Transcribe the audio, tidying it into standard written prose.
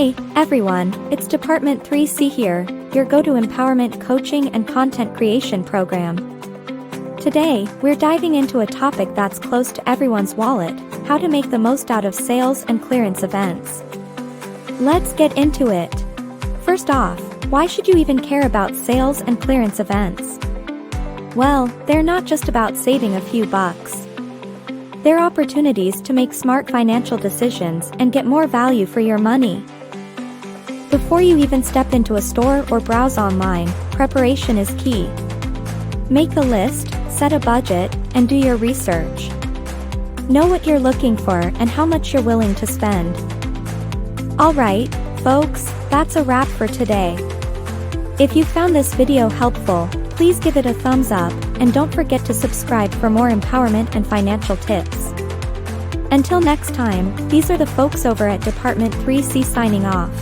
Hey, everyone, it's Department 3C here, your go-to empowerment coaching and content creation program. Today, we're diving into a topic that's close to everyone's wallet: how to make the most out of sales and clearance events. Let's get into it. First off, why should you even care about sales and clearance events? Well, they're not just about saving a few bucks. They're opportunities to make smart financial decisions and get more value for your money. Before you even step into a store or browse online, preparation is key. Make a list, set a budget, and do your research. Know what you're looking for and how much you're willing to spend. Alright, folks, that's a wrap for today. If you found this video helpful, please give it a thumbs up, and don't forget to subscribe for more empowerment and financial tips. Until next time, these are the folks over at Department 3C signing off.